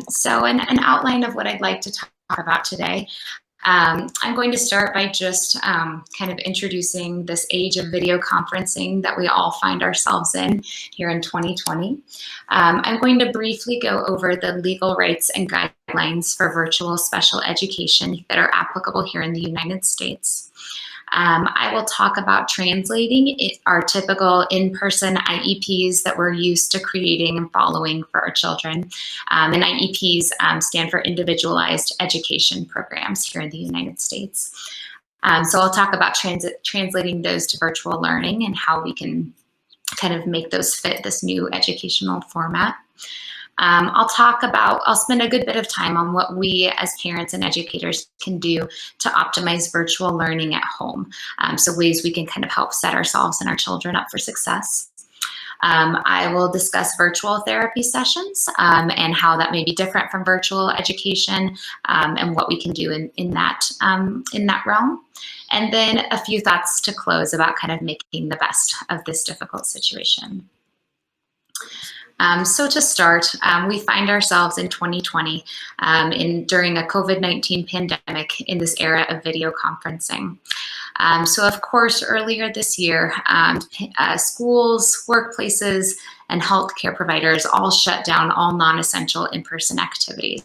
So an outline of what I'd like to talk about today. I'm going to start by just kind of introducing this age of video conferencing that we all find ourselves in here in 2020. I'm going to briefly go over the legal rights and guidelines for virtual special education that are applicable here in the United States. I will talk about translating our typical in-person IEPs that we're used to creating and following for our children. And IEPs stand for Individualized Education Programs here in the United States. So I'll talk about translating those to virtual learning and how we can kind of make those fit this new educational format. I'll spend a good bit of time on what we as parents and educators can do to optimize virtual learning at home. So ways we can kind of help set ourselves and our children up for success. I will discuss virtual therapy sessions and how that may be different from virtual education and what we can do in that realm. And then a few thoughts to close about kind of making the best of this difficult situation. So to start, we find ourselves in 2020 during a COVID-19 pandemic in this era of video conferencing. So of course, earlier this year, schools, workplaces, and healthcare providers all shut down all non-essential in-person activities,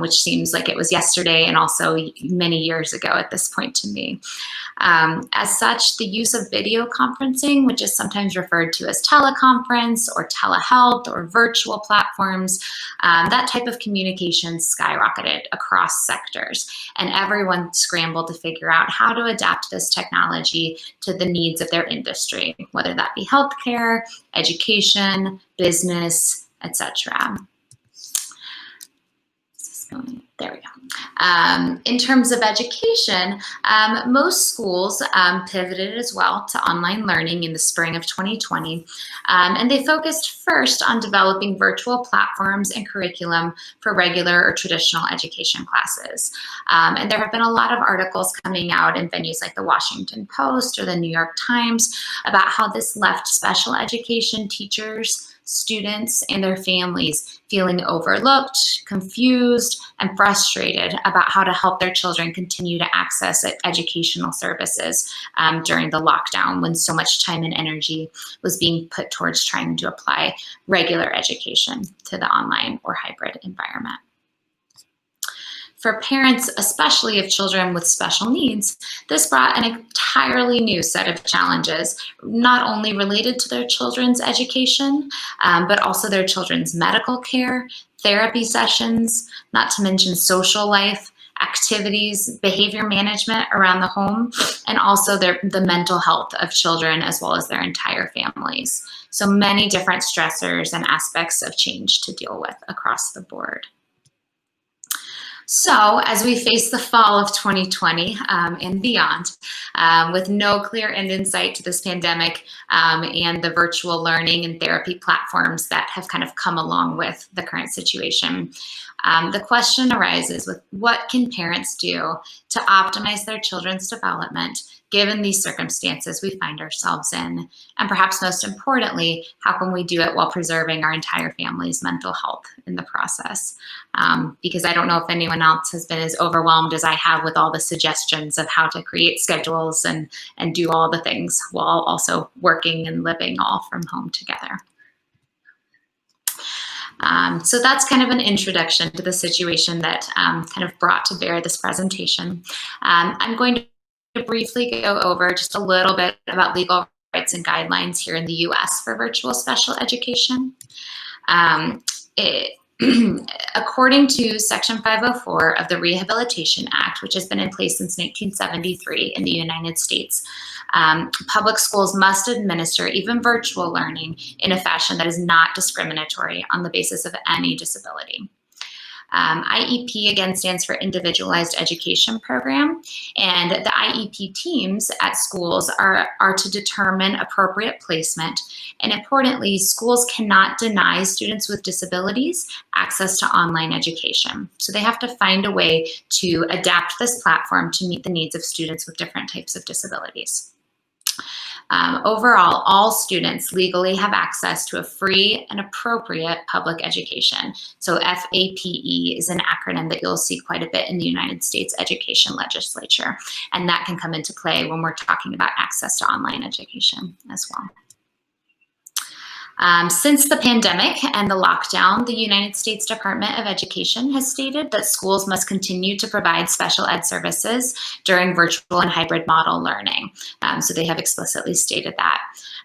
which seems like it was yesterday and also many years ago at this point to me. As such, the use of video conferencing, which is sometimes referred to as teleconference or telehealth or virtual platforms, that type of communication skyrocketed across sectors, and everyone scrambled to figure out how to adapt this technology to the needs of their industry, whether that be healthcare, education, business, etc. There we go. In terms of education, most schools pivoted as well to online learning in the spring of 2020, and they focused first on developing virtual platforms and curriculum for regular or traditional education classes. And there have been a lot of articles coming out in venues like the Washington Post or the New York Times about how this left special education teachers, students, and their families feeling overlooked, confused, and frustrated about how to help their children continue to access educational services during the lockdown when so much time and energy was being put towards trying to apply regular education to the online or hybrid environment. For parents, especially of children with special needs, this brought an entirely new set of challenges, not only related to their children's education, but also their children's medical care, therapy sessions, not to mention social life, activities, behavior management around the home, and also the mental health of children as well as their entire families. So many different stressors and aspects of change to deal with across the board. So as we face the fall of 2020 and beyond, with no clear end in sight to this pandemic and the virtual learning and therapy platforms that have kind of come along with the current situation, the question arises with what can parents do to optimize their children's development given these circumstances we find ourselves in? And perhaps most importantly, how can we do it while preserving our entire family's mental health in the process? Because I don't know if anyone else has been as overwhelmed as I have with all the suggestions of how to create schedules and do all the things while also working and living all from home together. So that's kind of an introduction to the situation that kind of brought to bear this presentation. I'm going to briefly go over just a little bit about legal rights and guidelines here in the US for virtual special education. According to Section 504 of the Rehabilitation Act, which has been in place since 1973 in the United States, public schools must administer even virtual learning in a fashion that is not discriminatory on the basis of any disability. IEP again stands for Individualized Education Program, and the IEP teams at schools are to determine appropriate placement, and importantly, schools cannot deny students with disabilities access to online education. So they have to find a way to adapt this platform to meet the needs of students with different types of disabilities. Overall, all students legally have access to a free and appropriate public education. So FAPE is an acronym that you'll see quite a bit in the United States education legislature, and that can come into play when we're talking about access to online education as well. Since the pandemic and the lockdown, the United States Department of Education has stated that schools must continue to provide special ed services during virtual and hybrid model learning. So they have explicitly stated that.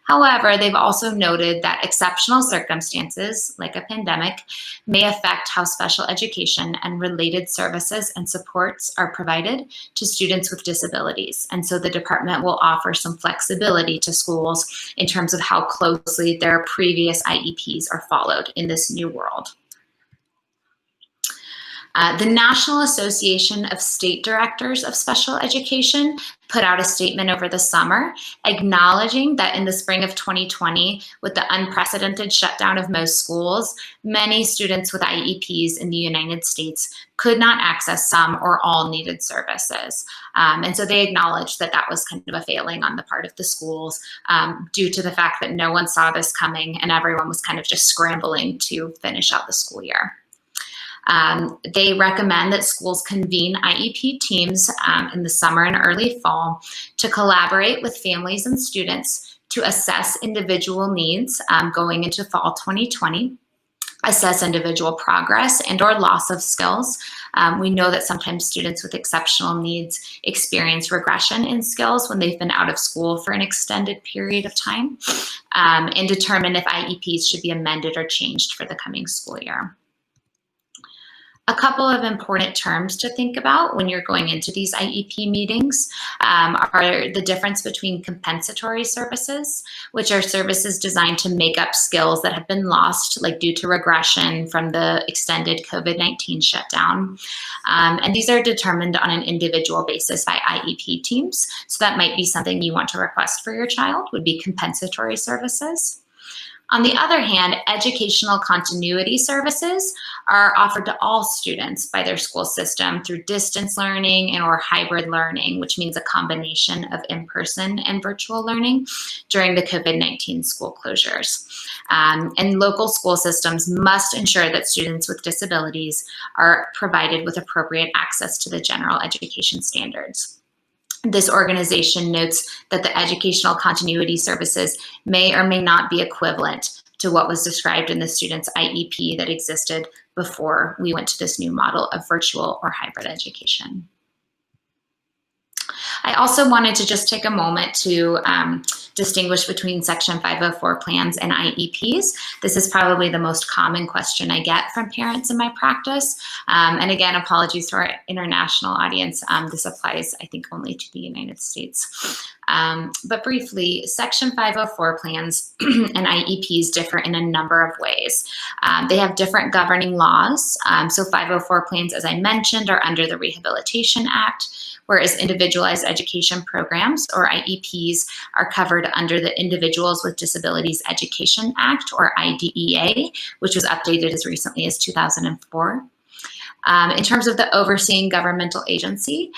However, they've also noted that exceptional circumstances, like a pandemic, may affect how special education and related services and supports are provided to students with disabilities. And so the department will offer some flexibility to schools in terms of how closely their previous IEPs are followed in this new world. The National Association of State Directors of Special Education put out a statement over the summer acknowledging that in the spring of 2020, with the unprecedented shutdown of most schools, many students with IEPs in the United States could not access some or all needed services. And so they acknowledged that that was kind of a failing on the part of the schools due to the fact that no one saw this coming and everyone was kind of just scrambling to finish out the school year. They recommend that schools convene IEP teams in the summer and early fall to collaborate with families and students to assess individual needs going into fall 2020, assess individual progress and or loss of skills. We know that sometimes students with exceptional needs experience regression in skills when they've been out of school for an extended period of time, and determine if IEPs should be amended or changed for the coming school year. A couple of important terms to think about when you're going into these IEP meetings are the difference between compensatory services, which are services designed to make up skills that have been lost, like due to regression from the extended COVID-19 shutdown. And these are determined on an individual basis by IEP teams. So that might be something you want to request for your child, would be compensatory services. On the other hand, educational continuity services are offered to all students by their school system through distance learning and or hybrid learning, which means a combination of in-person and virtual learning during the COVID-19 school closures. And local school systems must ensure that students with disabilities are provided with appropriate access to the general education standards. This organization notes that the educational continuity services may or may not be equivalent to what was described in the student's IEP that existed before we went to this new model of virtual or hybrid education. I also wanted to just take a moment to distinguish between Section 504 plans and IEPs. This is probably the most common question I get from parents in my practice. And again, apologies to our international audience. This applies, I think, only to the United States. But briefly, Section 504 plans and IEPs differ in a number of ways. They have different governing laws. So 504 plans, as I mentioned, are under the Rehabilitation Act, whereas individualized education programs, or IEPs, are covered under the Individuals with Disabilities Education Act, or IDEA, which was updated as recently as 2004. In terms of the overseeing governmental agency,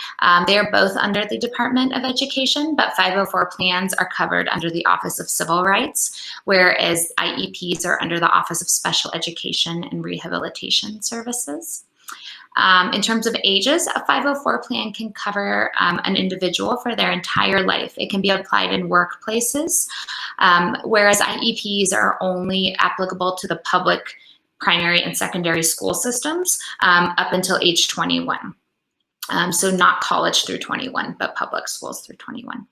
they are both under the Department of Education, but 504 plans are covered under the Office of Civil Rights, whereas IEPs are under the Office of Special Education and Rehabilitation Services. In terms of ages, a 504 plan can cover an individual for their entire life. It can be applied in workplaces, whereas IEPs are only applicable to the public primary and secondary school systems up until age 21. So not college through 21, but public schools through 21.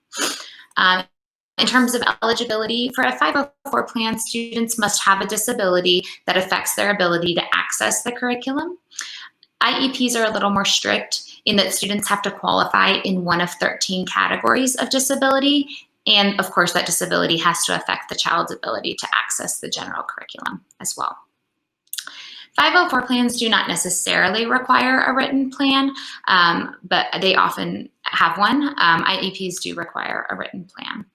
In terms of eligibility for a 504 plan, students must have a disability that affects their ability to access the curriculum. IEPs are a little more strict in that students have to qualify in one of 13 categories of disability. And of course, that disability has to affect the child's ability to access the general curriculum as well. 504 plans do not necessarily require a written plan, but they often have one. IEPs do require a written plan.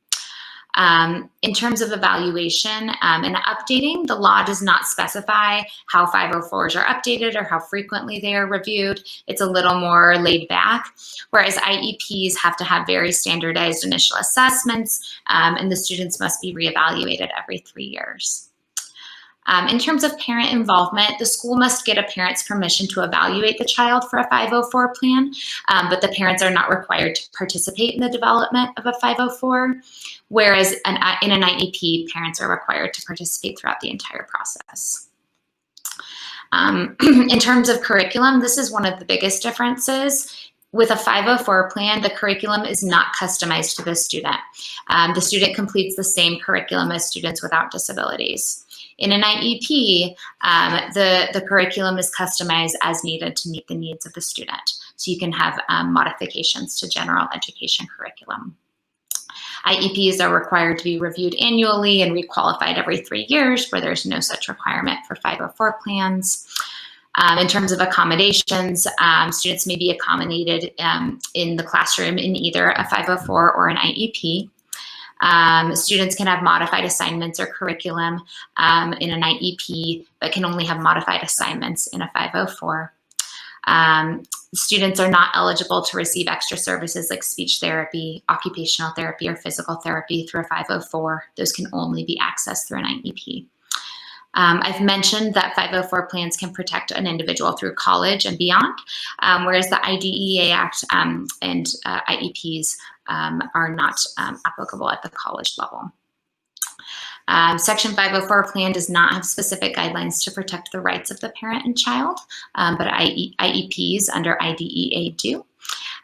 In terms of evaluation and updating, the law does not specify how 504s are updated or how frequently they are reviewed. It's a little more laid back, whereas IEPs have to have very standardized initial assessments, and the students must be reevaluated every 3 years. In terms of parent involvement, the school must get a parent's permission to evaluate the child for a 504 plan, but the parents are not required to participate in the development of a 504, whereas in an IEP, parents are required to participate throughout the entire process. In terms of curriculum, this is one of the biggest differences. With a 504 plan, the curriculum is not customized to the student. The student completes the same curriculum as students without disabilities. In an IEP, the curriculum is customized as needed to meet the needs of the student. So you can have modifications to general education curriculum. IEPs are required to be reviewed annually and requalified every 3 years, where there's no such requirement for 504 plans. In terms of accommodations, students may be accommodated in the classroom in either a 504 or an IEP. Students can have modified assignments or curriculum in an IEP, but can only have modified assignments in a 504. Students are not eligible to receive extra services like speech therapy, occupational therapy, or physical therapy through a 504. Those can only be accessed through an IEP. I've mentioned that 504 plans can protect an individual through college and beyond, whereas the IDEA Act and IEPs are not applicable at the college level. Section 504 plan does not have specific guidelines to protect the rights of the parent and child, but IEPs under IDEA do.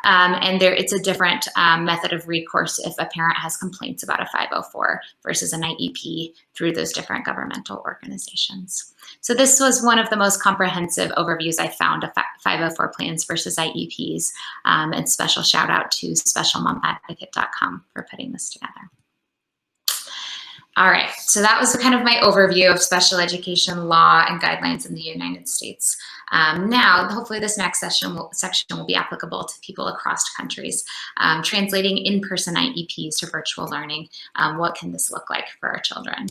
And it's a different method of recourse if a parent has complaints about a 504 versus an IEP through those different governmental organizations. So this was one of the most comprehensive overviews I found of 504 plans versus IEPs, and special shout out to specialmomadvocate.com for putting this together. All right, so that was kind of my overview of special education law and guidelines in the United States. Now, hopefully this next section will be applicable to people across countries. Translating in-person IEPs to virtual learning, what can this look like for our children?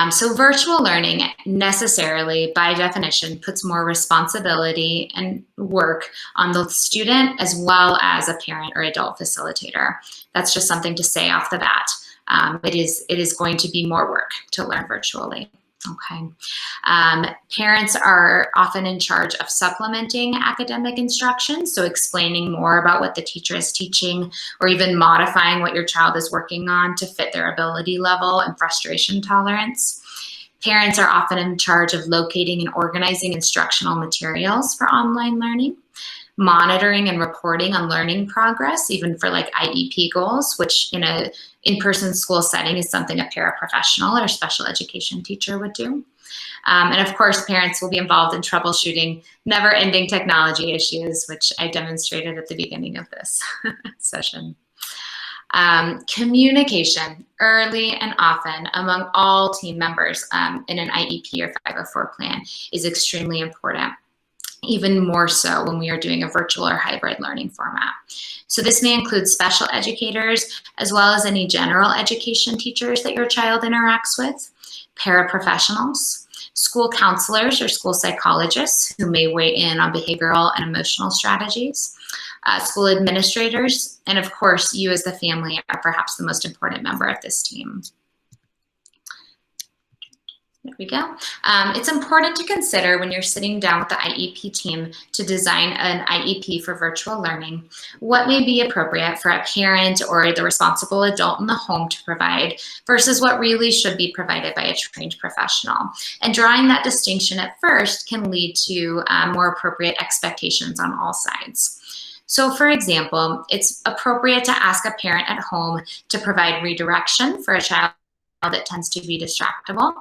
So virtual learning necessarily, by definition, puts more responsibility and work on the student as well as a parent or adult facilitator. That's just something to say off the bat. It is going to be more work to learn virtually. Okay. Parents are often in charge of supplementing academic instruction, so explaining more about what the teacher is teaching, or even modifying what your child is working on to fit their ability level and frustration tolerance. Parents are often in charge of locating and organizing instructional materials for online learning, monitoring and reporting on learning progress, even for like IEP goals, which in a in-person school setting is something a paraprofessional or special education teacher would do. And of course, parents will be involved in troubleshooting never-ending technology issues, which I demonstrated at the beginning of this session. Communication early and often among all team members in an IEP or 504 plan is extremely important, even more so when we are doing a virtual or hybrid learning format. So this may include special educators, as well as any general education teachers that your child interacts with, paraprofessionals, school counselors or school psychologists who may weigh in on behavioral and emotional strategies, school administrators, and of course, you as the family are perhaps the most important member of this team. There we go. It's important to consider when you're sitting down with the IEP team to design an IEP for virtual learning, what may be appropriate for a parent or the responsible adult in the home to provide versus what really should be provided by a trained professional. And drawing that distinction at first can lead to more appropriate expectations on all sides. So for example, it's appropriate to ask a parent at home to provide redirection for a child that tends to be distractible,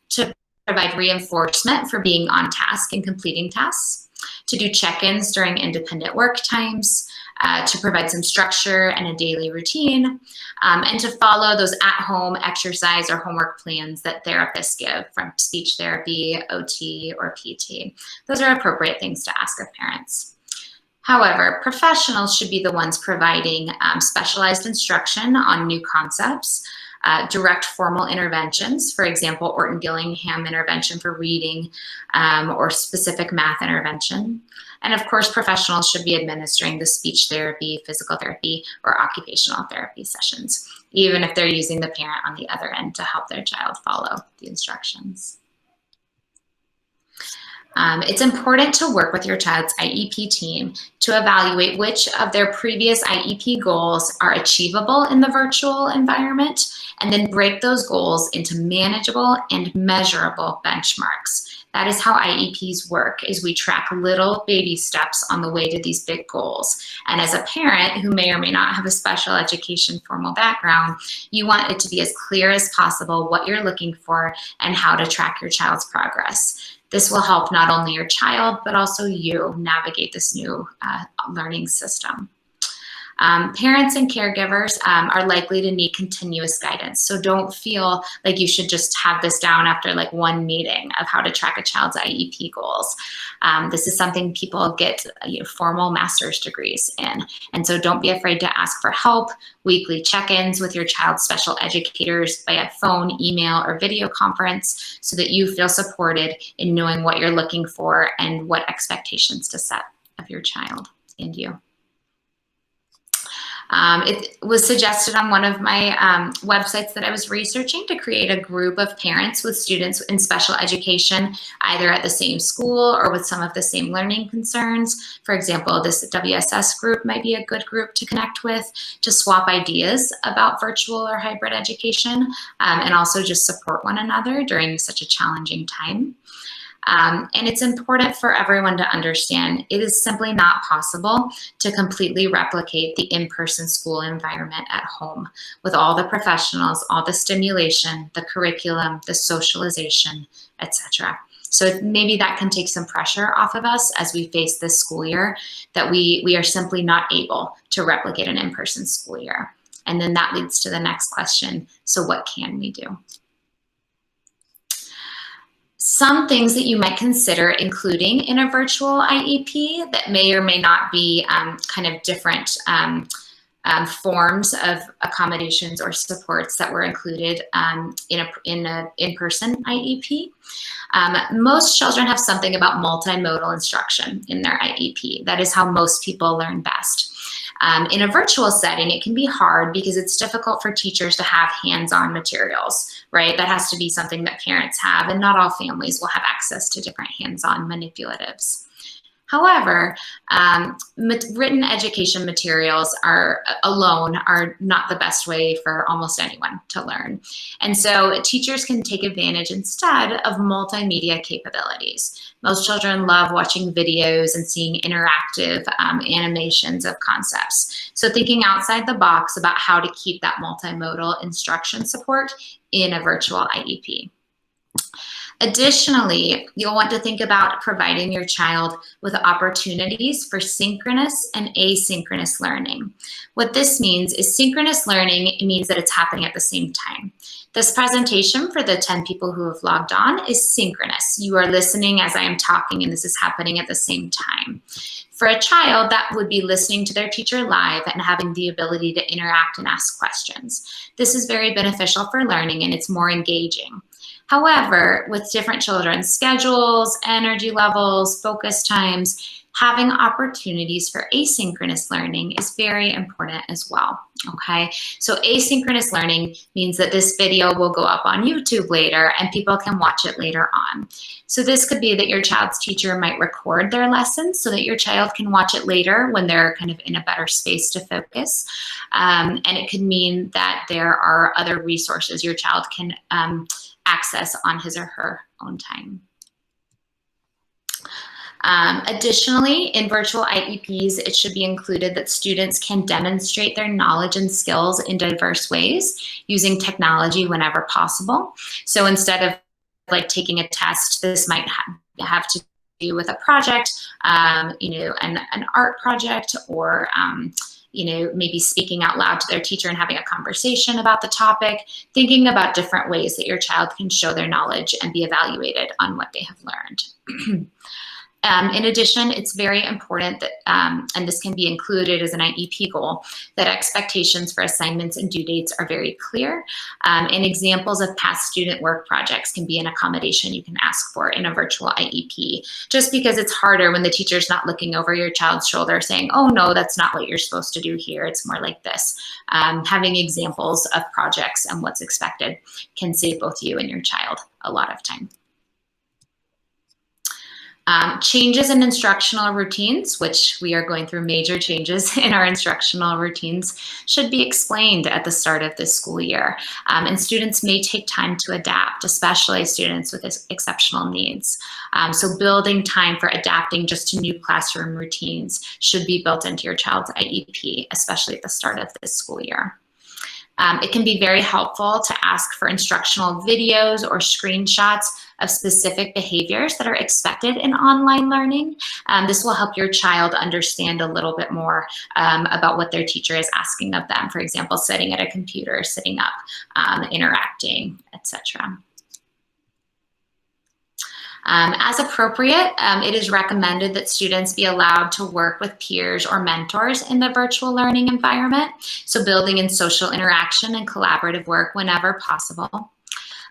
to provide reinforcement for being on task and completing tasks, to do check-ins during independent work times, to provide some structure and a daily routine, and to follow those at-home exercise or homework plans that therapists give from speech therapy, OT, or PT. Those are appropriate things to ask of parents. However, professionals should be the ones providing specialized instruction on new concepts, direct formal interventions, for example, Orton-Gillingham intervention for reading, or specific math intervention. And of course, professionals should be administering the speech therapy, physical therapy, or occupational therapy sessions, even if they're using the parent on the other end to help their child follow the instructions. It's important to work with your child's IEP team to evaluate which of their previous IEP goals are achievable in the virtual environment, and then break those goals into manageable and measurable benchmarks. That is how IEPs work, is we track little baby steps on the way to these big goals. And as a parent who may or may not have a special education formal background, you want it to be as clear as possible what you're looking for and how to track your child's progress. This will help not only your child, but also you navigate this new learning system. Parents and caregivers are likely to need continuous guidance. So don't feel like you should just have this down after like one meeting of how to track a child's IEP goals. This is something people get formal master's degrees in. And so don't be afraid to ask for help, weekly check-ins with your child's special educators via phone, email, or video conference so that you feel supported in knowing what you're looking for and what expectations to set of your child and you. It was suggested on one of my websites that I was researching to create a group of parents with students in special education, either at the same school or with some of the same learning concerns. For example, this WSS group might be a good group to connect with to swap ideas about virtual or hybrid education, and also just support one another during such a challenging time. And it's important for everyone to understand it is simply not possible to completely replicate the in-person school environment at home with all the professionals, all the stimulation, the curriculum, the socialization, etc. So maybe that can take some pressure off of us as we face this school year, that we are simply not able to replicate an in-person school year. And then that leads to the next question. So what can we do? Some things that you might consider including in a virtual IEP that may or may not be kind of different forms of accommodations or supports that were included in an in-person IEP. Most children have something about multimodal instruction in their IEP. That is how most people learn best. In a virtual setting, it can be hard because it's difficult for teachers to have hands-on materials, right? That has to be something that parents have, and not all families will have access to different hands-on manipulatives. However, written education materials alone are not the best way for almost anyone to learn. And so teachers can take advantage instead of multimedia capabilities. Most children love watching videos and seeing interactive animations of concepts. So thinking outside the box about how to keep that multimodal instruction support in a virtual IEP. Additionally, you'll want to think about providing your child with opportunities for synchronous and asynchronous learning. What this means is synchronous learning, it means that it's happening at the same time. This presentation for the 10 people who have logged on is synchronous. You are listening as I am talking, and this is happening at the same time. For a child, that would be listening to their teacher live and having the ability to interact and ask questions. This is very beneficial for learning, and it's more engaging. However, with different children's schedules, energy levels, focus times, having opportunities for asynchronous learning is very important as well, okay? So asynchronous learning means that this video will go up on YouTube later and people can watch it later on. So this could be that your child's teacher might record their lessons so that your child can watch it later when they're kind of in a better space to focus. And it could mean that there are other resources your child can access on his or her own time. Additionally, in virtual IEPs, it should be included that students can demonstrate their knowledge and skills in diverse ways using technology whenever possible. So instead of like taking a test, this might have to do with a project, an art project, or maybe speaking out loud to their teacher and having a conversation about the topic, thinking about different ways that your child can show their knowledge and be evaluated on what they have learned. In addition, it's very important that, and this can be included as an IEP goal, that expectations for assignments and due dates are very clear. And examples of past student work projects can be an accommodation you can ask for in a virtual IEP, just because it's harder when the teacher's not looking over your child's shoulder saying, oh no, that's not what you're supposed to do here. It's more like this. Having examples of projects and what's expected can save both you and your child a lot of time. Changes in instructional routines, which we are going through major changes in our instructional routines, should be explained at the start of this school year. And students may take time to adapt, especially students with exceptional needs. So building time for adapting just to new classroom routines should be built into your child's IEP, especially at the start of this school year. It can be very helpful to ask for instructional videos or screenshots of specific behaviors that are expected in online learning. This will help your child understand a little bit more about what their teacher is asking of them. For example, sitting at a computer, sitting up, interacting, etc. As appropriate, it is recommended that students be allowed to work with peers or mentors in the virtual learning environment, so building in social interaction and collaborative work whenever possible.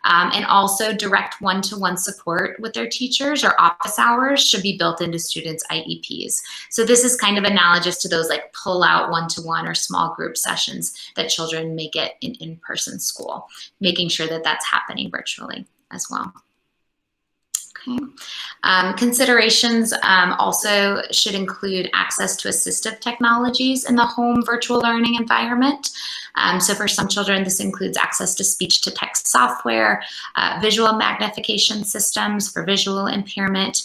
And also direct one-to-one support with their teachers or office hours should be built into students' IEPs. So this is kind of analogous to those like pull-out one-to-one or small group sessions that children may get in in-person school, making sure that that's happening virtually as well. Okay. Considerations also should include access to assistive technologies in the home virtual learning environment. So for some children, this includes access to speech-to-text software, visual magnification systems for visual impairment,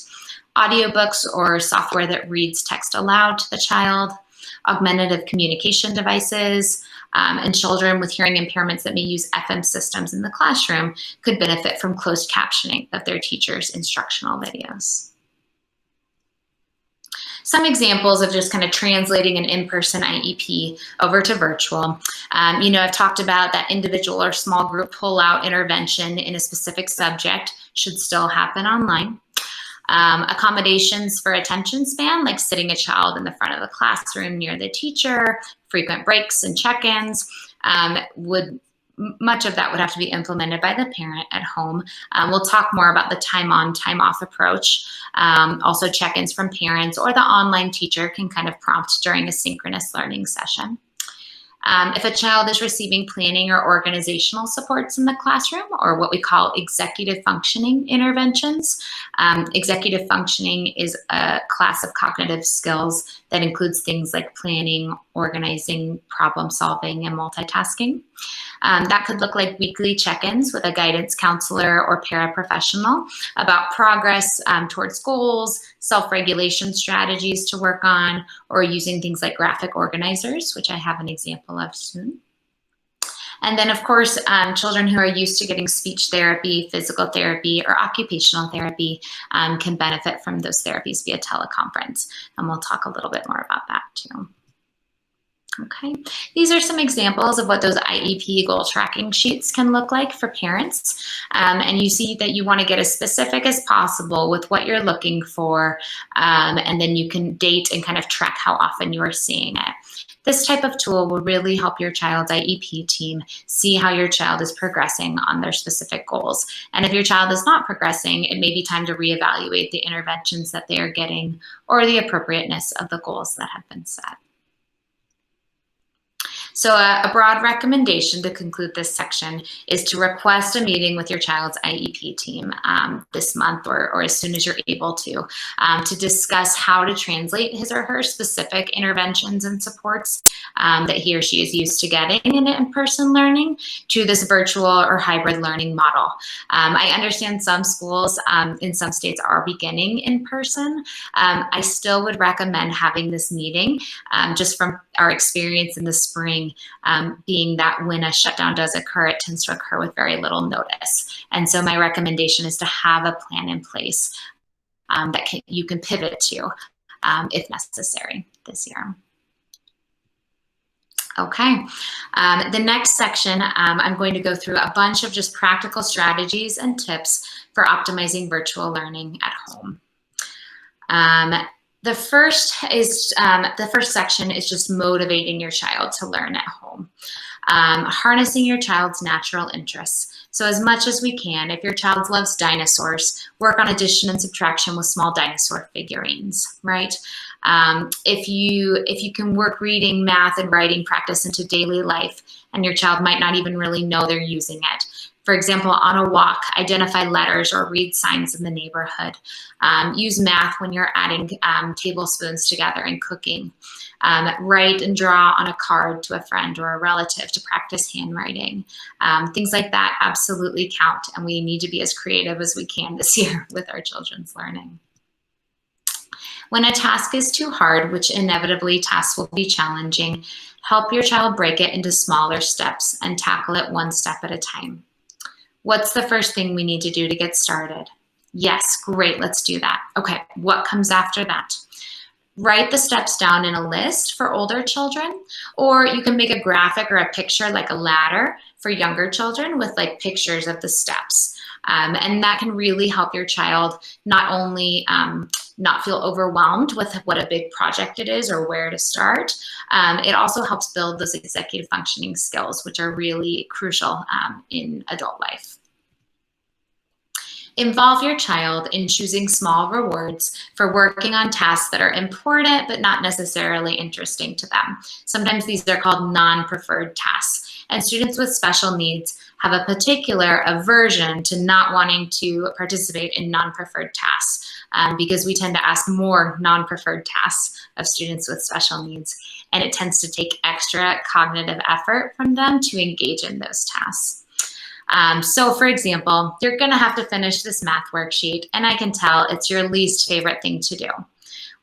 audiobooks or software that reads text aloud to the child, augmentative communication devices, and children with hearing impairments that may use FM systems in the classroom could benefit from closed captioning of their teachers' instructional videos. Some examples of just kind of translating an in-person IEP over to virtual. I've talked about that individual or small group pull-out intervention in a specific subject should still happen online. Accommodations for attention span, like sitting a child in the front of the classroom near the teacher, frequent breaks and check-ins, much of that would have to be implemented by the parent at home. We'll talk more about the time on, time off approach. Also check-ins from parents or the online teacher can kind of prompt during a synchronous learning session. If a child is receiving planning or organizational supports in the classroom, or what we call executive functioning interventions. Executive functioning is a class of cognitive skills that includes things like planning, organizing, problem solving, and multitasking. That could look like weekly check-ins with a guidance counselor or paraprofessional about progress towards goals, self-regulation strategies to work on, or using things like graphic organizers, which I have an example of soon. And then, of course, children who are used to getting speech therapy, physical therapy, or occupational therapy can benefit from those therapies via teleconference. And we'll talk a little bit more about that too. Okay, these are some examples of what those IEP goal tracking sheets can look like for parents. And you see that you want to get as specific as possible with what you're looking for, and then you can date and kind of track how often you are seeing it. This type of tool will really help your child's IEP team see how your child is progressing on their specific goals. And if your child is not progressing, it may be time to reevaluate the interventions that they are getting or the appropriateness of the goals that have been set. So a broad recommendation to conclude this section is to request a meeting with your child's IEP team this month or as soon as you're able to discuss how to translate his or her specific interventions and supports that he or she is used to getting in in-person learning to this virtual or hybrid learning model. I understand some schools in some states are beginning in person. I still would recommend having this meeting just from our experience in the spring, being that when a shutdown does occur, it tends to occur with very little notice. And so my recommendation is to have a plan in place that you can pivot to if necessary this year. Okay, the next section, I'm going to go through a bunch of just practical strategies and tips for optimizing virtual learning at home. The first section is just motivating your child to learn at home. Harnessing your child's natural interests. So as much as we can, if your child loves dinosaurs, work on addition and subtraction with small dinosaur figurines, right? If you can work reading, math, and writing practice into daily life, and your child might not even really know they're using it. For example, on a walk, identify letters or read signs in the neighborhood. Use math when you're adding tablespoons together and cooking. Write and draw on a card to a friend or a relative to practice handwriting. Things like that absolutely count, and we need to be as creative as we can this year with our children's learning. When a task is too hard, which inevitably tasks will be challenging, help your child break it into smaller steps and tackle it one step at a time. What's the first thing we need to do to get started? Yes, great, let's do that. Okay, what comes after that? Write the steps down in a list for older children, or you can make a graphic or a picture like a ladder for younger children with like pictures of the steps. And that can really help your child not only not feel overwhelmed with what a big project it is or where to start, it also helps build those executive functioning skills, which are really crucial in adult life. Involve your child in choosing small rewards for working on tasks that are important but not necessarily interesting to them. Sometimes these are called non-preferred tasks, and students with special needs have a particular aversion to not wanting to participate in non-preferred tasks because we tend to ask more non-preferred tasks of students with special needs, and it tends to take extra cognitive effort from them to engage in those tasks. So for example, you're gonna have to finish this math worksheet, and I can tell it's your least favorite thing to do.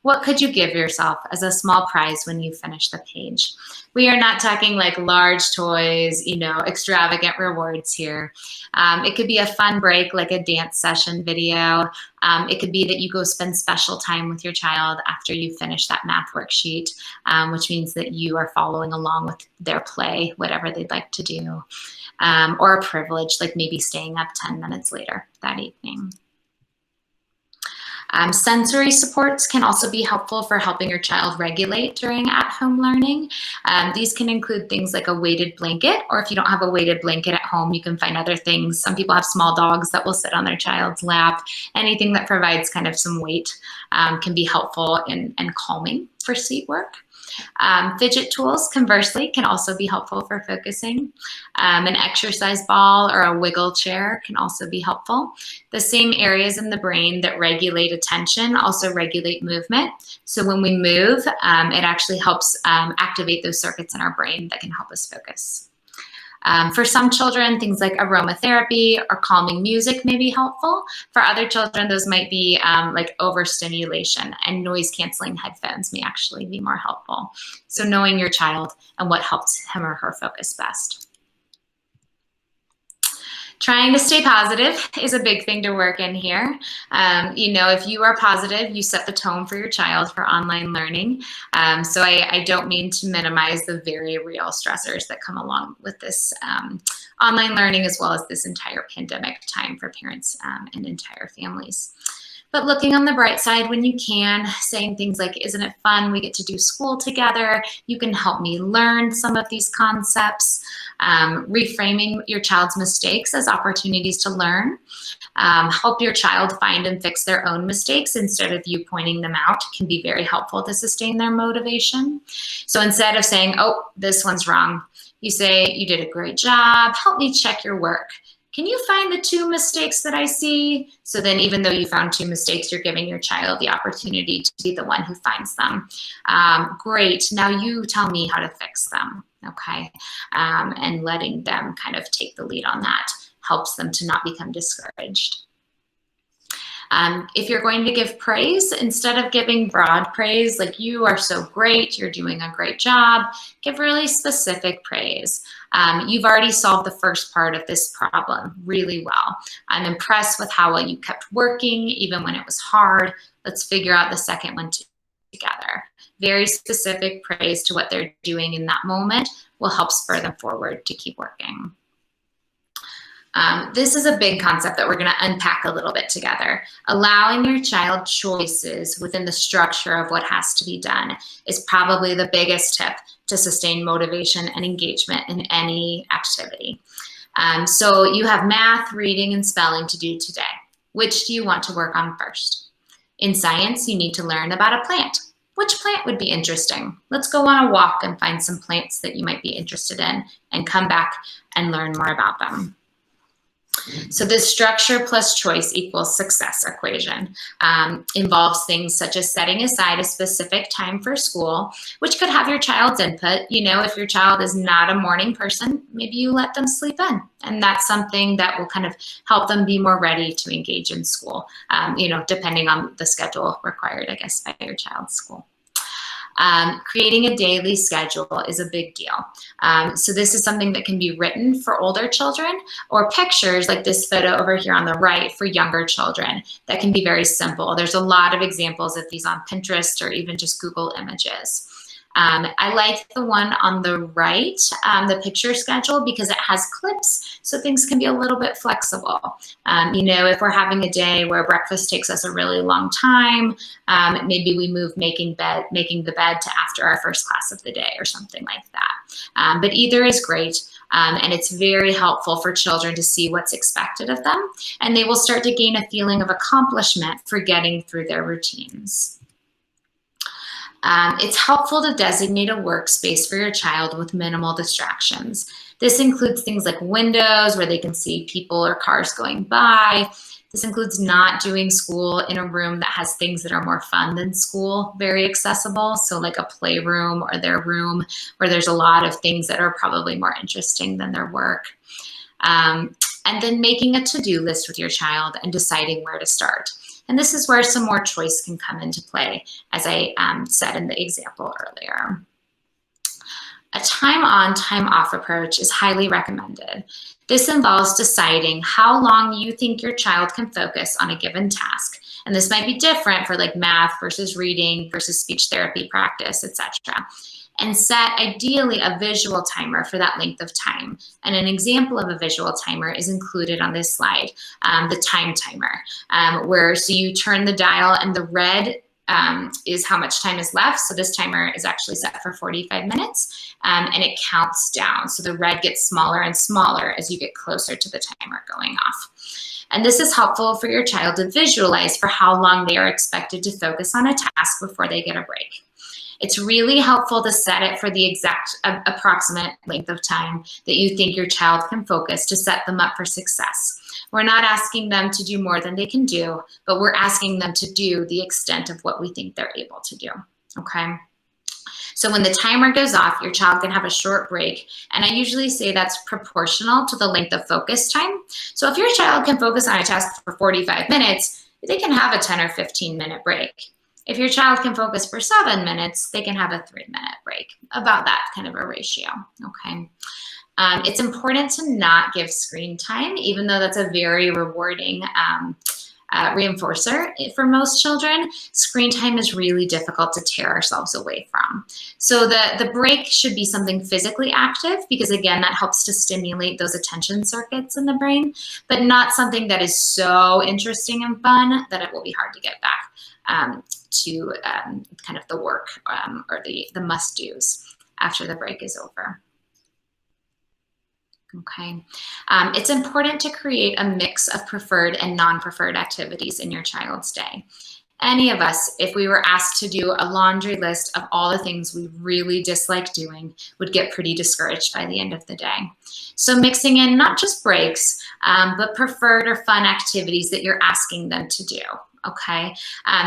What could you give yourself as a small prize when you finish the page? We are not talking like large toys, you know, extravagant rewards here. It could be a fun break, like a dance session video. It could be that you go spend special time with your child after you finish that math worksheet, which means that you are following along with their play, whatever they'd like to do. Or a privilege, like maybe staying up 10 minutes later that evening. Sensory supports can also be helpful for helping your child regulate during at-home learning. These can include things like a weighted blanket, or if you don't have a weighted blanket at home, you can find other things. Some people have small dogs that will sit on their child's lap. Anything that provides kind of some weight can be helpful and calming for seat work. Fidget tools, conversely, can also be helpful for focusing. An exercise ball or a wiggle chair can also be helpful. The same areas in the brain that regulate attention also regulate movement. So when we move, it actually helps activate those circuits in our brain that can help us focus. For some children, things like aromatherapy or calming music may be helpful. For other children, those might be like overstimulation, and noise-canceling headphones may actually be more helpful. So knowing your child and what helps him or her focus best. Trying to stay positive is a big thing to work in here. You know, if you are positive, you set the tone for your child for online learning. So I don't mean to minimize the very real stressors that come along with this online learning, as well as this entire pandemic time for parents and entire families. But looking on the bright side when you can, saying things like, isn't it fun? We get to do school together. You can help me learn some of these concepts. Reframing your child's mistakes as opportunities to learn. Help your child find and fix their own mistakes instead of you pointing them out can be very helpful to sustain their motivation. So instead of saying, oh, this one's wrong, you say, you did a great job. Help me check your work. Can you find the 2 mistakes that I see? So then even though you found 2 mistakes, you're giving your child the opportunity to be the one who finds them. Great, now you tell me how to fix them, okay? And letting them kind of take the lead on that helps them to not become discouraged. If you're going to give praise, instead of giving broad praise, like you are so great, you're doing a great job, give really specific praise. You've already solved the first part of this problem really well. I'm impressed with how well you kept working, even when it was hard. Let's figure out the second one together. Very specific praise to what they're doing in that moment will help spur them forward to keep working. This is a big concept that we're going to unpack a little bit together. Allowing your child choices within the structure of what has to be done is probably the biggest tip to sustain motivation and engagement in any activity. So you have math, reading, and spelling to do today. Which do you want to work on first? In science, you need to learn about a plant. Which plant would be interesting? Let's go on a walk and find some plants that you might be interested in and come back and learn more about them. So this structure plus choice equals success equation involves things such as setting aside a specific time for school, which could have your child's input. You know, if your child is not a morning person, maybe you let them sleep in. And that's something that will kind of help them be more ready to engage in school, you know, depending on the schedule required, I guess, by your child's school. Creating a daily schedule is a big deal. So this is something that can be written for older children, or pictures like this photo over here on the right for younger children that can be very simple. There's a lot of examples of these on Pinterest or even just Google Images. I like the one on the right, the picture schedule, because it has clips, so things can be a little bit flexible. You know, if we're having a day where breakfast takes us a really long time, maybe we move making the bed to after our first class of the day or something like that. But either is great. And it's very helpful for children to see what's expected of them, and they will start to gain a feeling of accomplishment for getting through their routines. It's helpful to designate a workspace for your child with minimal distractions. This includes things like windows where they can see people or cars going by. This includes not doing school in a room that has things that are more fun than school, very accessible. So like a playroom or their room where there's a lot of things that are probably more interesting than their work. And then making a to-do list with your child and deciding where to start. And this is where some more choice can come into play, as I said in the example earlier. A time on, time off approach is highly recommended. This involves deciding how long you think your child can focus on a given task. And this might be different for like math versus reading versus speech therapy practice, etc. And set ideally a visual timer for that length of time. And an example of a visual timer is included on this slide, the time timer, where so you turn the dial and the red is how much time is left. So this timer is actually set for 45 minutes and it counts down. So the red gets smaller and smaller as you get closer to the timer going off. And this is helpful for your child to visualize for how long they are expected to focus on a task before they get a break. It's really helpful to set it for the exact approximate length of time that you think your child can focus to set them up for success. We're not asking them to do more than they can do, but we're asking them to do the extent of what we think they're able to do, okay? So when the timer goes off, your child can have a short break, and I usually say that's proportional to the length of focus time. So if your child can focus on a task for 45 minutes, they can have a 10 or 15-minute break. If your child can focus for 7 minutes, they can have a 3-minute break, about that kind of a ratio, okay? It's important to not give screen time, even though that's a very rewarding reinforcer for most children. Screen time is really difficult to tear ourselves away from. So the break should be something physically active, because again, that helps to stimulate those attention circuits in the brain, but not something that is so interesting and fun that it will be hard to get back to kind of the work or the must-dos after the break is over. Okay, it's important to create a mix of preferred and non-preferred activities in your child's day. Any of us, if we were asked to do a laundry list of all the things we really dislike doing, would get pretty discouraged by the end of the day. So mixing in not just breaks, but preferred or fun activities that you're asking them to do. Okay,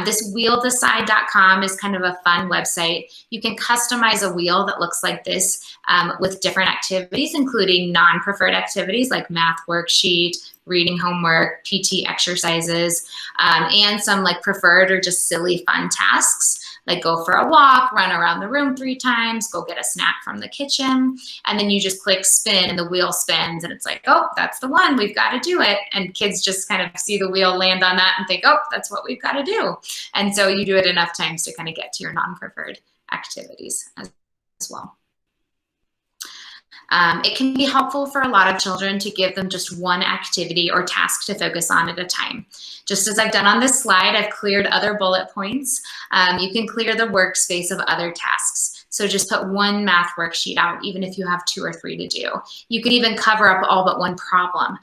this wheeldecide.com is kind of a fun website. You can customize a wheel that looks like this with different activities, including non-preferred activities like math worksheet, reading homework, PT exercises, and some like preferred or just silly fun tasks, like go for a walk, run around the room 3 times, go get a snack from the kitchen, and then you just click spin and the wheel spins and it's like, oh, that's the one, we've got to do it. And kids just kind of see the wheel land on that and think, oh, that's what we've got to do. And so you do it enough times to kind of get to your non-preferred activities as well. It can be helpful for a lot of children to give them just one activity or task to focus on at a time. Just as I've done on this slide, I've cleared other bullet points. You can clear the workspace of other tasks. So just put one math worksheet out, even if you have 2 or 3 to do. You could even cover up all but one problem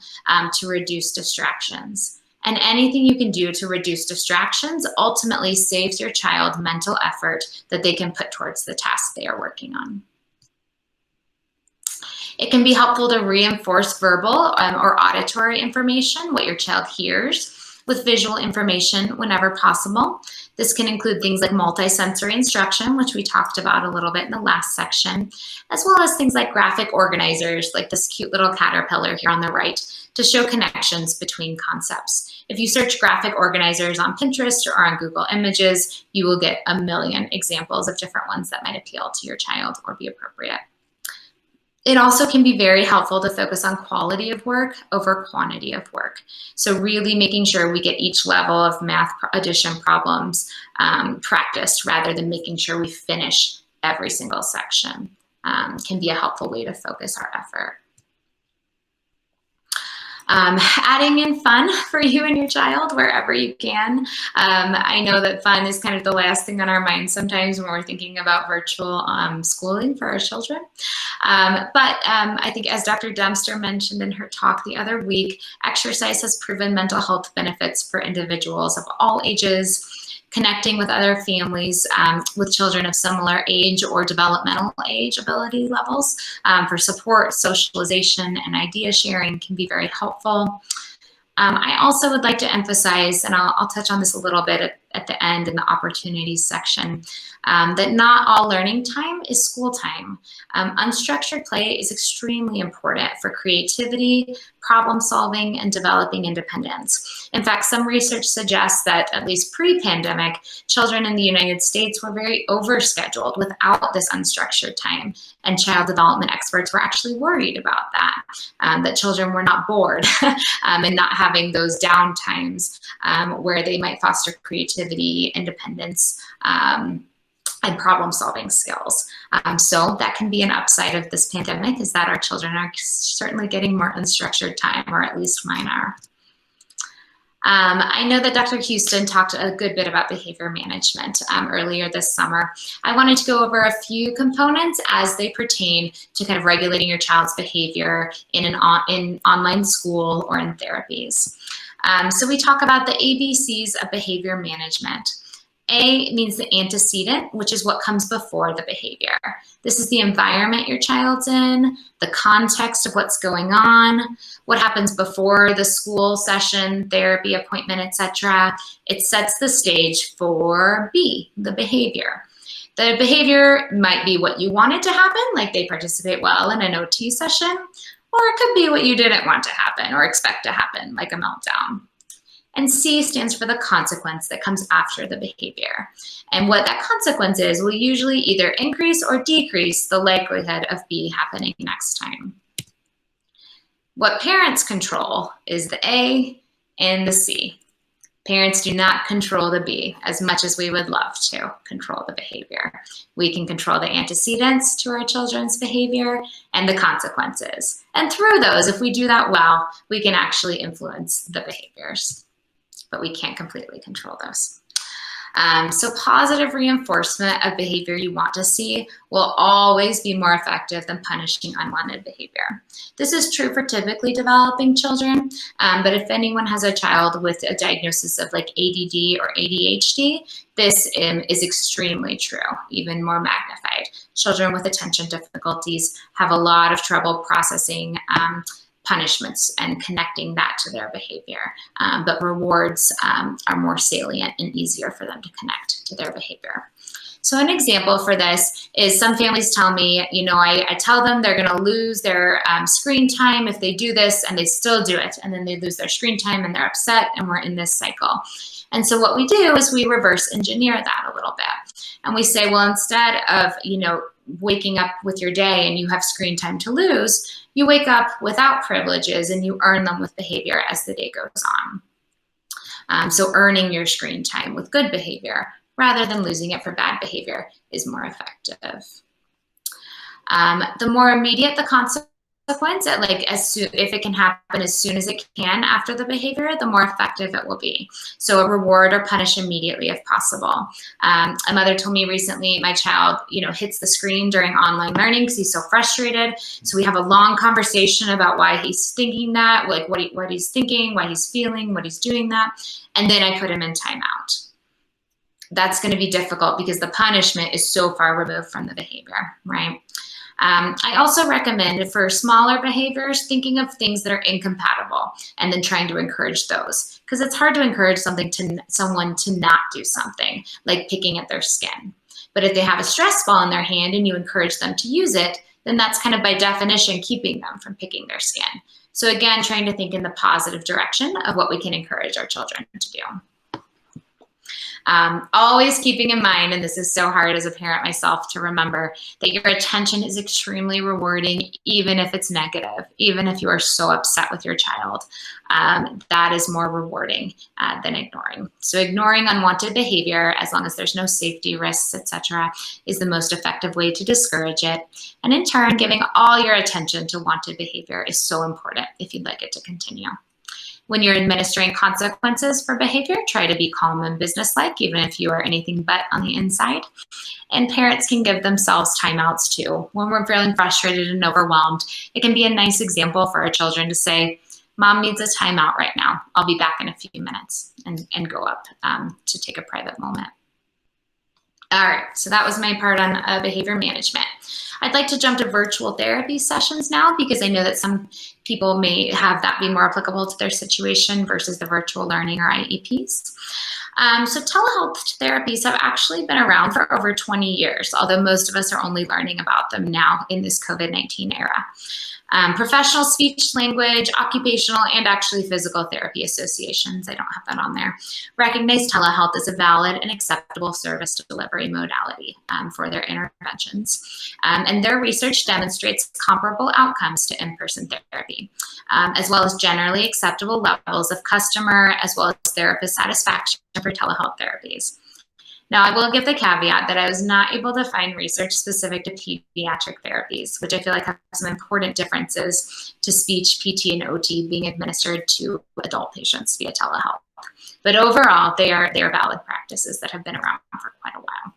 to reduce distractions. And anything you can do to reduce distractions ultimately saves your child mental effort that they can put towards the task they are working on. It can be helpful to reinforce verbal or auditory information, what your child hears, with visual information whenever possible. This can include things like multisensory instruction, which we talked about a little bit in the last section, as well as things like graphic organizers, like this cute little caterpillar here on the right, to show connections between concepts. If you search graphic organizers on Pinterest or on Google Images, you will get a million examples of different ones that might appeal to your child or be appropriate. It also can be very helpful to focus on quality of work over quantity of work. So really making sure we get each level of math addition problems practiced rather than making sure we finish every single section can be a helpful way to focus our effort. Adding in fun for you and your child wherever you can. I know that fun is kind of the last thing on our mind sometimes when we're thinking about virtual schooling for our children. But I think, as Dr. Dempster mentioned in her talk the other week, exercise has proven mental health benefits for individuals of all ages. Connecting with other families with children of similar age or developmental age ability levels for support, socialization, and idea sharing can be very helpful. I also would like to emphasize, and I'll touch on this a little bit at the end in the opportunities section, that not all learning time is school time. Unstructured play is extremely important for creativity, problem solving, and developing independence. In fact, some research suggests that at least pre-pandemic, children in the United States were very overscheduled without this unstructured time. And child development experts were actually worried about that children were not bored and not having those down times where they might foster creativity, independence, and problem-solving skills. So that can be an upside of this pandemic, is that our children are certainly getting more unstructured time, or at least mine are. I know that Dr. Houston talked a good bit about behavior management earlier this summer. I wanted to go over a few components as they pertain to kind of regulating your child's behavior in online school or in therapies. So we talk about the ABCs of behavior management. A means the antecedent, which is what comes before the behavior. This is the environment your child's in, the context of what's going on, what happens before the school session, therapy, appointment, etc. It sets the stage for B, the behavior. The behavior might be what you wanted to happen, like they participate well in an OT session, or it could be what you didn't want to happen or expect to happen, like a meltdown. And C stands for the consequence that comes after the behavior. And what that consequence is will usually either increase or decrease the likelihood of B happening next time. What parents control is the A and the C. Parents do not control the B as much as we would love to control the behavior. We can control the antecedents to our children's behavior and the consequences. And through those, if we do that well, we can actually influence the behaviors. But we can't completely control those. So positive reinforcement of behavior you want to see will always be more effective than punishing unwanted behavior. This is true for typically developing children, but if anyone has a child with a diagnosis of like ADD or ADHD, this is extremely true, even more magnified. Children with attention difficulties have a lot of trouble processing punishments and connecting that to their behavior. But rewards are more salient and easier for them to connect to their behavior. So an example for this is some families tell me, you know, I tell them they're gonna lose their screen time if they do this, and they still do it. And then they lose their screen time and they're upset, and we're in this cycle. And so what we do is we reverse engineer that a little bit. And we say, well, instead of, you know, waking up with your day and you have screen time to lose, you wake up without privileges and you earn them with behavior as the day goes on. So earning your screen time with good behavior rather than losing it for bad behavior is more effective. The more immediate the consequence, if it can happen as soon as it can after the behavior, the more effective it will be. So a reward or punish immediately if possible. A mother told me recently, my child, hits the screen during online learning because he's so frustrated. So we have a long conversation about why he's thinking that, like what he's thinking, why he's feeling, what he's doing that, and then I put him in timeout. That's going to be difficult because the punishment is so far removed from the behavior, right? I also recommend for smaller behaviors, thinking of things that are incompatible and then trying to encourage those. Because it's hard to encourage someone to not do something, like picking at their skin. But if they have a stress ball in their hand and you encourage them to use it, then that's kind of by definition keeping them from picking their skin. So again, trying to think in the positive direction of what we can encourage our children to do. Always keeping in mind, and this is so hard as a parent myself to remember, that your attention is extremely rewarding, even if it's negative, even if you are so upset with your child. That is more rewarding than ignoring. So ignoring unwanted behavior, as long as there's no safety risks, etc., is the most effective way to discourage it. And in turn, giving all your attention to wanted behavior is so important if you'd like it to continue. When you're administering consequences for behavior, try to be calm and businesslike, even if you are anything but on the inside. And parents can give themselves timeouts too. When we're feeling frustrated and overwhelmed, it can be a nice example for our children to say, Mom needs a timeout right now. I'll be back in a few minutes, and go up to take a private moment. All right, so that was my part on behavior management. I'd like to jump to virtual therapy sessions now, because I know that some people may have that be more applicable to their situation versus the virtual learning or IEPs. So telehealth therapies have actually been around for over 20 years, although most of us are only learning about them now in this COVID-19 era. Professional speech, language, occupational, and actually physical therapy associations, I don't have that on there, recognize telehealth as a valid and acceptable service delivery modality for their interventions. And their research demonstrates comparable outcomes to in-person therapy, as well as generally acceptable levels of customer as well as therapist satisfaction for telehealth therapies. Now, I will give the caveat that I was not able to find research specific to pediatric therapies, which I feel like have some important differences to speech, PT, and OT being administered to adult patients via telehealth. But overall, they are valid practices that have been around for quite a while.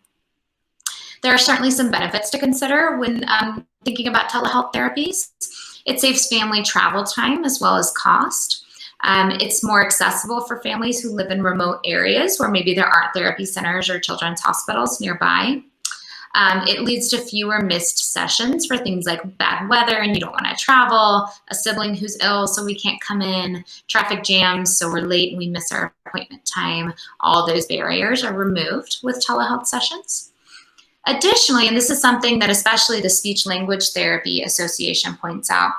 There are certainly some benefits to consider when thinking about telehealth therapies. It saves family travel time as well as cost. It's more accessible for families who live in remote areas where maybe there aren't therapy centers or children's hospitals nearby. It leads to fewer missed sessions for things like bad weather and you don't want to travel, a sibling who's ill so we can't come in, traffic jams so we're late and we miss our appointment time. All those barriers are removed with telehealth sessions. Additionally, and this is something that especially the Speech Language Therapy Association points out,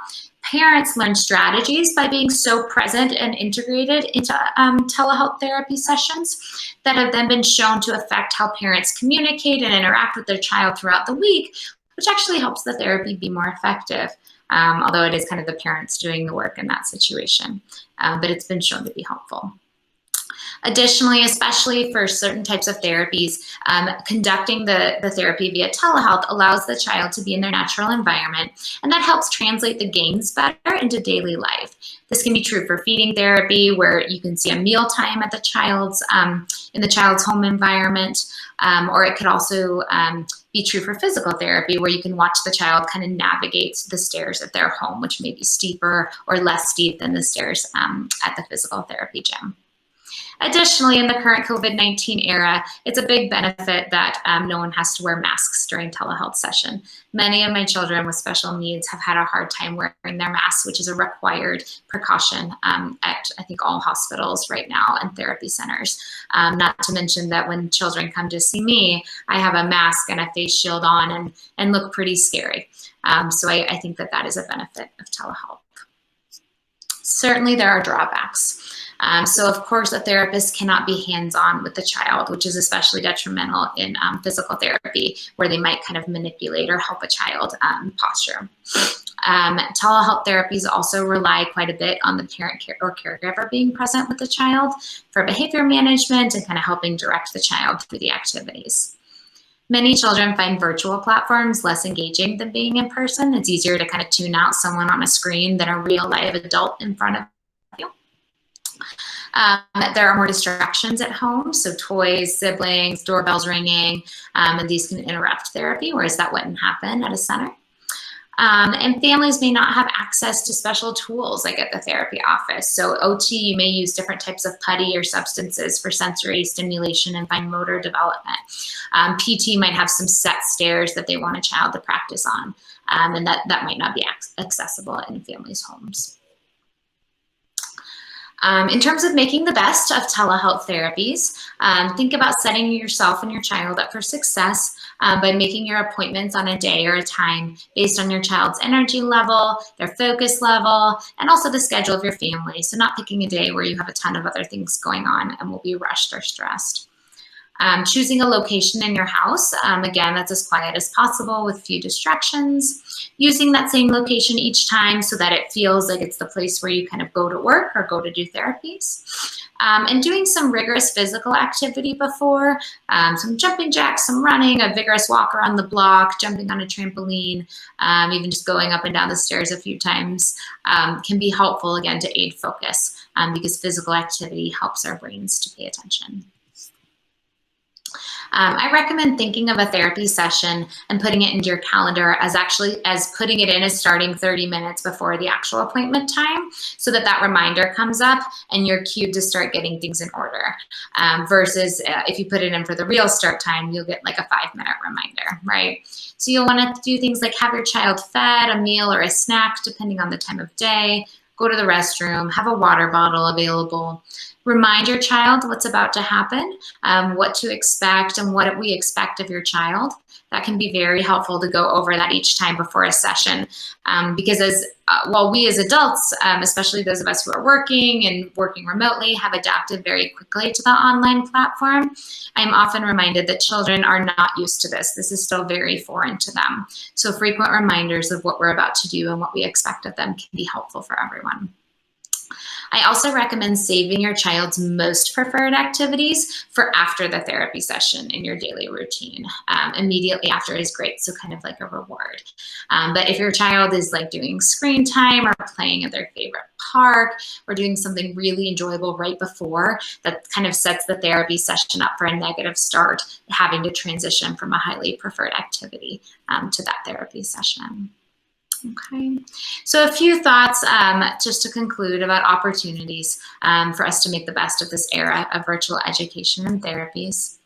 parents learn strategies by being so present and integrated into telehealth therapy sessions that have then been shown to affect how parents communicate and interact with their child throughout the week, which actually helps the therapy be more effective, although it is kind of the parents doing the work in that situation, but it's been shown to be helpful. Additionally, especially for certain types of therapies, conducting the therapy via telehealth allows the child to be in their natural environment, and that helps translate the gains better into daily life. This can be true for feeding therapy, where you can see a meal time at the child's in the child's home environment, or it could also be true for physical therapy, where you can watch the child kind of navigate the stairs at their home, which may be steeper or less steep than the stairs at the physical therapy gym. Additionally, in the current COVID-19 era, it's a big benefit that no one has to wear masks during telehealth session. Many of my children with special needs have had a hard time wearing their masks, which is a required precaution at, I think, all hospitals right now and therapy centers. Not to mention that when children come to see me, I have a mask and a face shield on and look pretty scary. So I think that is a benefit of telehealth. Certainly, there are drawbacks. So of course, a therapist cannot be hands-on with the child, which is especially detrimental in physical therapy, where they might kind of manipulate or help a child posture. Telehealth therapies also rely quite a bit on the parent or caregiver being present with the child for behavior management and kind of helping direct the child through the activities. Many children find virtual platforms less engaging than being in person. It's easier to kind of tune out someone on a screen than a real live adult in front of you. There are more distractions at home, so toys, siblings, doorbells ringing, and these can interrupt therapy, whereas that wouldn't happen at a center. And families may not have access to special tools like at the therapy office. So OT, you may use different types of putty or substances for sensory stimulation and fine motor development. PT might have some set stairs that they want a child to practice on, and that might not be accessible in families' homes. In terms of making the best of telehealth therapies, think about setting yourself and your child up for success by making your appointments on a day or a time based on your child's energy level, their focus level, and also the schedule of your family. So not picking a day where you have a ton of other things going on and will be rushed or stressed. Choosing a location in your house, again, that's as quiet as possible with few distractions. Using that same location each time so that it feels like it's the place where you kind of go to work or go to do therapies. And doing some rigorous physical activity before, some jumping jacks, some running, a vigorous walk around the block, jumping on a trampoline, even just going up and down the stairs a few times can be helpful, again, to aid focus because physical activity helps our brains to pay attention. I recommend thinking of a therapy session and putting it into your calendar as putting it in as starting 30 minutes before the actual appointment time so that reminder comes up and you're cued to start getting things in order. Versus if you put it in for the real start time, you'll get like a 5-minute reminder, right? So you'll want to do things like have your child fed, a meal or a snack, depending on the time of day, go to the restroom, have a water bottle available. Remind your child what's about to happen, what to expect, and what we expect of your child. That can be very helpful to go over that each time before a session. Because while we as adults, especially those of us who are working and working remotely, have adapted very quickly to the online platform, I'm often reminded that children are not used to this. This is still very foreign to them. So frequent reminders of what we're about to do and what we expect of them can be helpful for everyone. I also recommend saving your child's most preferred activities for after the therapy session in your daily routine. Immediately after is great, so kind of like a reward. But if your child is like doing screen time or playing at their favorite park or doing something really enjoyable right before, that kind of sets the therapy session up for a negative start, having to transition from a highly preferred activity to that therapy session. Okay, so a few thoughts just to conclude about opportunities for us to make the best of this era of virtual education and therapies.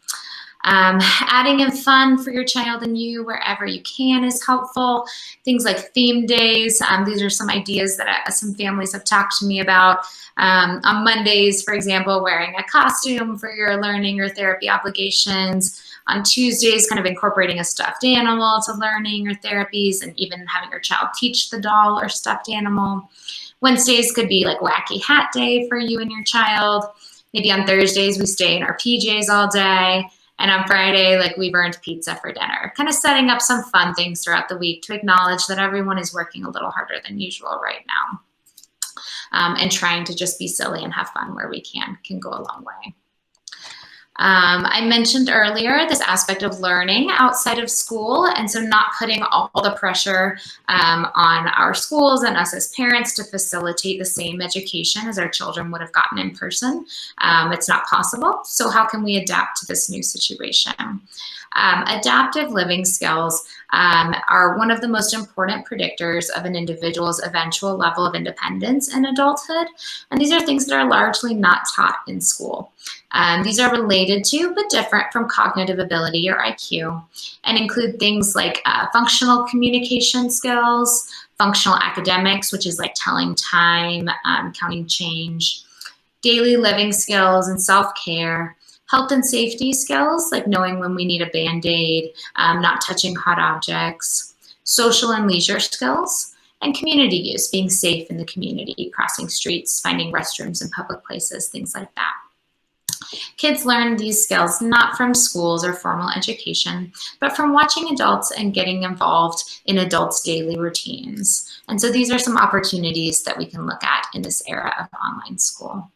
Adding in fun for your child and you wherever you can is helpful. Things like theme days. These are some ideas that some families have talked to me about. On Mondays, for example, wearing a costume for your learning or therapy obligations. On Tuesdays, kind of incorporating a stuffed animal to learning or therapies, and even having your child teach the doll or stuffed animal. Wednesdays could be like wacky hat day for you and your child. Maybe on Thursdays, we stay in our PJs all day. And on Friday, like we've earned pizza for dinner. Kind of setting up some fun things throughout the week to acknowledge that everyone is working a little harder than usual right now. And trying to just be silly and have fun where we can go a long way. I mentioned earlier this aspect of learning outside of school, and so not putting all the pressure on our schools and us as parents to facilitate the same education as our children would have gotten in person. It's not possible, so how can we adapt to this new situation? Adaptive living skills are one of the most important predictors of an individual's eventual level of independence in adulthood, and these are things that are largely not taught in school. These are related to, but different from cognitive ability or IQ, and include things like functional communication skills, functional academics, which is like telling time, counting change, daily living skills and self-care, health and safety skills, like knowing when we need a Band-Aid, not touching hot objects, social and leisure skills, and community use, being safe in the community, crossing streets, finding restrooms in public places, things like that. Kids learn these skills not from schools or formal education, but from watching adults and getting involved in adults' daily routines. And so these are some opportunities that we can look at in this era of online school.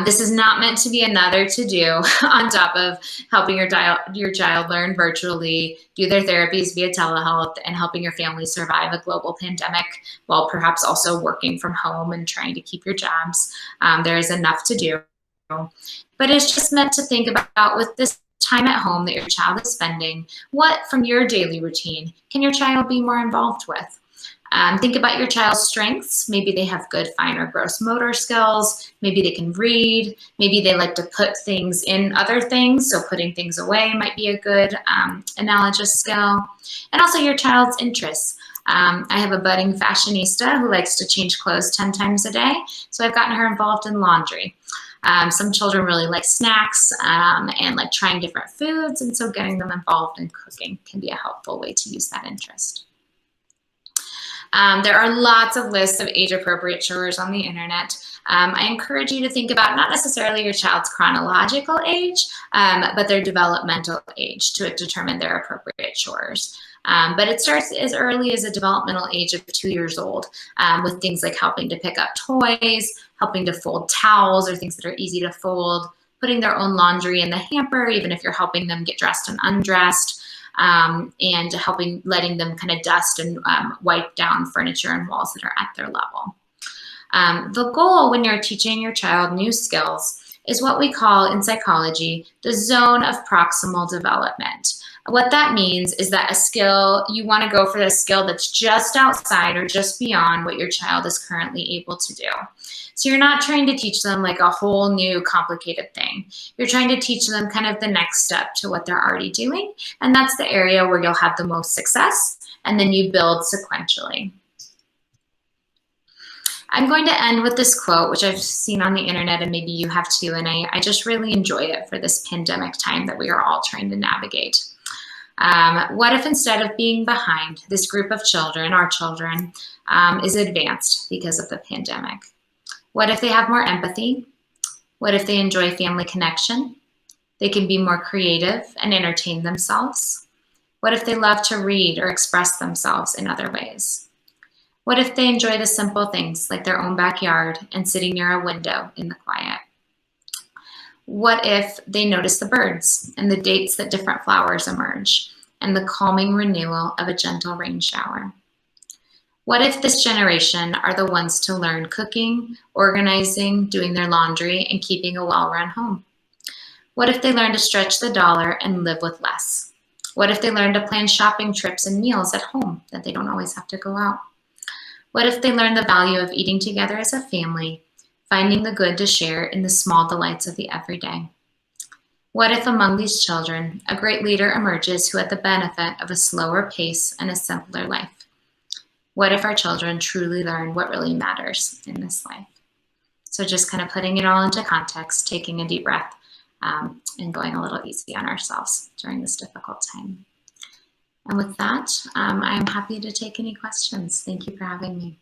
This is not meant to be another to-do on top of helping your child learn virtually, do their therapies via telehealth, and helping your family survive a global pandemic while perhaps also working from home and trying to keep your jobs. There is enough to do. But it's just meant to think about, with this time at home that your child is spending, what from your daily routine can your child be more involved with? Think about your child's strengths. Maybe they have good fine or gross motor skills. Maybe they can read. Maybe they like to put things in other things. So putting things away might be a good analogous skill. And also your child's interests. I have a budding fashionista who likes to change clothes 10 times a day. So I've gotten her involved in laundry. Some children really like snacks and like trying different foods. And so getting them involved in cooking can be a helpful way to use that interest. There are lots of lists of age-appropriate chores on the internet. I encourage you to think about not necessarily your child's chronological age, but their developmental age to determine their appropriate chores. But it starts as early as a developmental age of 2 years old with things like helping to pick up toys, helping to fold towels or things that are easy to fold, putting their own laundry in the hamper, even if you're helping them get dressed and undressed, and letting them kind of dust and wipe down furniture and walls that are at their level. The goal when you're teaching your child new skills is what we call in psychology the zone of proximal development. What that means is that a skill, you want to go for the skill that's just outside or just beyond what your child is currently able to do. So you're not trying to teach them like a whole new complicated thing. You're trying to teach them kind of the next step to what they're already doing. And that's the area where you'll have the most success. And then you build sequentially. I'm going to end with this quote, which I've seen on the internet, and maybe you have too. And I just really enjoy it for this pandemic time that we are all trying to navigate. What if instead of being behind, this group of children, our children, is advanced because of the pandemic? What if they have more empathy? What if they enjoy family connection? They can be more creative and entertain themselves. What if they love to read or express themselves in other ways? What if they enjoy the simple things like their own backyard and sitting near a window in the quiet? What if they notice the birds and the dates that different flowers emerge and the calming renewal of a gentle rain shower? What if this generation are the ones to learn cooking, organizing, doing their laundry, and keeping a well-run home? What if they learn to stretch the dollar and live with less? What if they learn to plan shopping trips and meals at home that they don't always have to go out? What if they learn the value of eating together as a family, finding the good to share in the small delights of the everyday? What if among these children, a great leader emerges who had the benefit of a slower pace and a simpler life? What if our children truly learn what really matters in this life? So just kind of putting it all into context, taking a deep breath, and going a little easy on ourselves during this difficult time. And with that, I'm happy to take any questions. Thank you for having me.